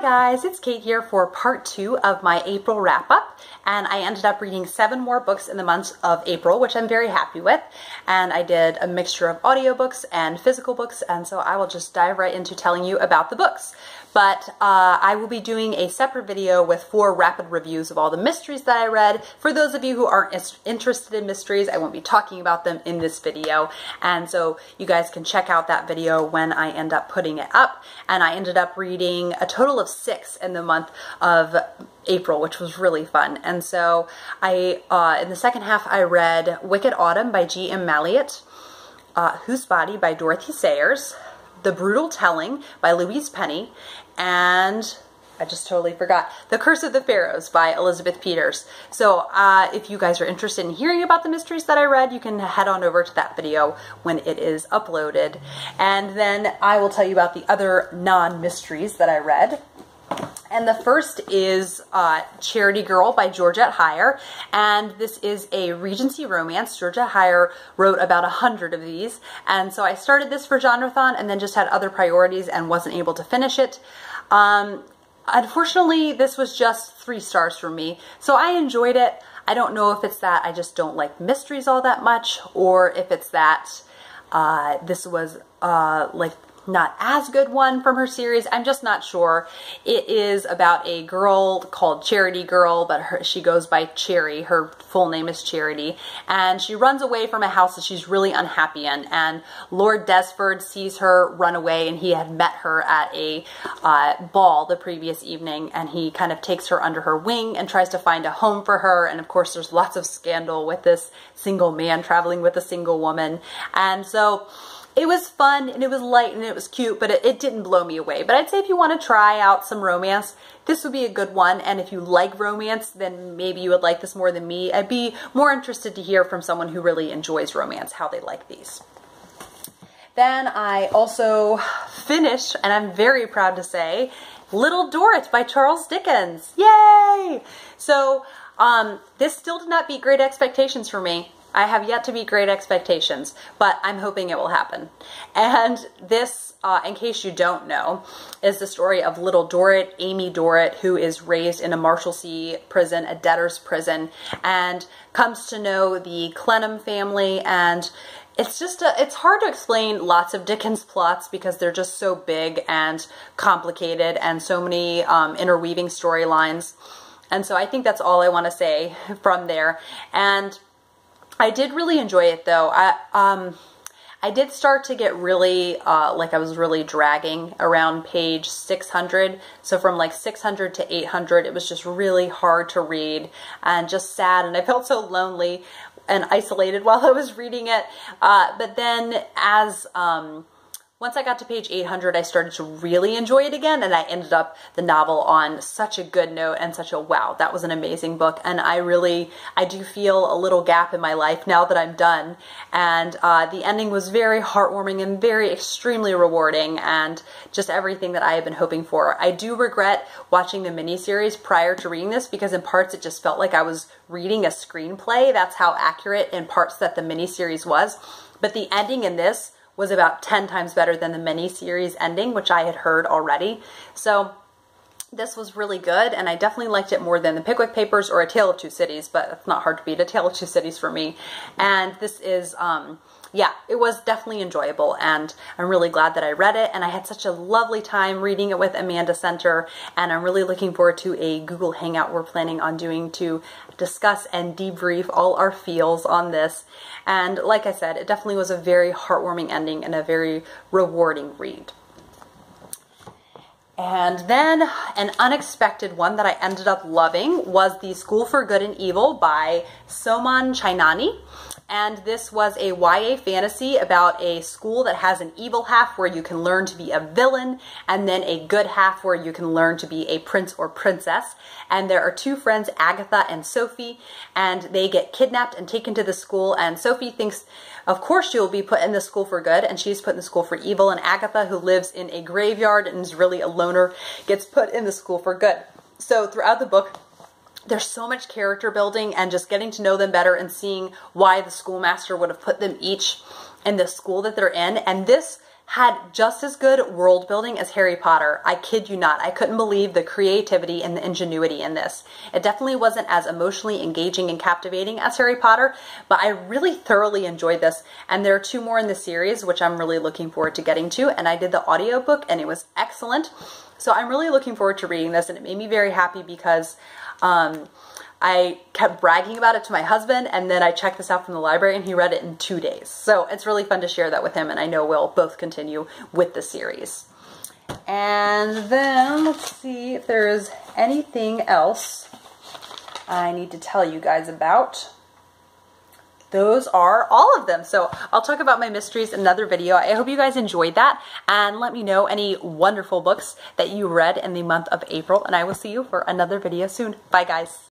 guys, it's Kate here for part 2 of my April wrap-up, and I ended up reading 7 more books in the month of April, which I'm very happy with, and I did a mixture of audiobooks and physical books, and so I will just dive right into telling you about the books. But I will be doing a separate video with 4 rapid reviews of all the mysteries that I read. For those of you who aren't interested in mysteries, I won't be talking about them in this video, and so you guys can check out that video when I end up putting it up. And I ended up reading a total of 6 in the month of April, which was really fun. And so in the second half, I read Wicked Autumn by G.M. Malliot, Whose Body by Dorothy Sayers, The Brutal Telling by Louise Penny, and I just totally forgot, The Curse of the Pharaohs by Elizabeth Peters. So if you guys are interested in hearing about the mysteries that I read, you can head on over to that video when it is uploaded. And then I will tell you about the other non-mysteries that I read. And the first is Charity Girl by Georgette Heyer, and this is a Regency romance. Georgette Heyer wrote about 100 of these, and so I started this for Genreathon and then just had other priorities and wasn't able to finish it. Unfortunately, this was just 3 stars for me, so I enjoyed it. I don't know if it's that I just don't like mysteries all that much, or if it's that this was like not as good one from her series. I'm just not sure. It is about a girl called Charity Girl, but she goes by Cherry. Her full name is Charity, and she runs away from a house that she's really unhappy in, and Lord Desford sees her run away, and he had met her at a ball the previous evening, and he kind of takes her under her wing and tries to find a home for her. And of course there's lots of scandal with this single man traveling with a single woman, and so it was fun, and it was light, and it was cute, but it didn't blow me away. But I'd say if you want to try out some romance, this would be a good one. And if you like romance, then maybe you would like this more than me. I'd be more interested to hear from someone who really enjoys romance, how they like these. Then I also finished, and I'm very proud to say, Little Dorrite by Charles Dickens. Yay! So this still did not beat great expectations for me. I have yet to beat great expectations, but I'm hoping it will happen. And this, in case you don't know, is the story of little Dorrite, Amy Dorrite, who is raised in a Marshalsea prison, a debtor's prison, and comes to know the Clenham family. And it's just, it's hard to explain lots of Dickens plots because they're just so big and complicated and so many interweaving storylines. And so I think that's all I want to say from there. And I did really enjoy it, though. I did start to get really, like I was really dragging around page 600. So from like 600 to 800, it was just really hard to read and just sad. And I felt so lonely and isolated while I was reading it. But then as once I got to page 800, I started to really enjoy it again, and I ended up the novel on such a good note and such a wow, that was an amazing book. And I do feel a little gap in my life now that I'm done. And the ending was very heartwarming and very extremely rewarding, and just everything that I have been hoping for. I do regret watching the miniseries prior to reading this, because in parts it just felt like I was reading a screenplay. That's how accurate in parts that the miniseries was. But the ending in this was about 10 times better than the miniseries ending, which I had heard already. So this was really good, and I definitely liked it more than The Pickwick Papers or A Tale of Two Cities, but it's not hard to beat A Tale of Two Cities for me. And this is, yeah, it was definitely enjoyable, and I'm really glad that I read it, and I had such a lovely time reading it with Amanda Center, and I'm really looking forward to a Google Hangout we're planning on doing to discuss and debrief all our feels on this. And like I said, it definitely was a very heartwarming ending and a very rewarding read. And then an unexpected one that I ended up loving was The School for Good and Evil by Soman Chainani. And this was a YA fantasy about a school that has an evil half where you can learn to be a villain, and then a good half where you can learn to be a prince or princess. And there are 2 friends, Agatha and Sophie, and they get kidnapped and taken to the school. And Sophie thinks, of course, she will be put in the school for good, and she's put in the school for evil. And Agatha, who lives in a graveyard and is really a loner, gets put in the school for good. So throughout the book, there's so much character building and just getting to know them better and seeing why the schoolmaster would have put them each in the school that they're in. And this had just as good world building as Harry Potter. I kid you not. I couldn't believe the creativity and the ingenuity in this. It definitely wasn't as emotionally engaging and captivating as Harry Potter, but I really thoroughly enjoyed this. And there are 2 more in the series, which I'm really looking forward to getting to. And I did the audiobook and it was excellent. So I'm really looking forward to reading this, and it made me very happy because I kept bragging about it to my husband, and then I checked this out from the library and he read it in 2 days. So it's really fun to share that with him, and I know we'll both continue with the series. And then let's see if there's anything else I need to tell you guys about. Those are all of them. So I'll talk about my mysteries in another video. I hope you guys enjoyed that, and let me know any wonderful books that you read in the month of April, and I will see you for another video soon. Bye guys.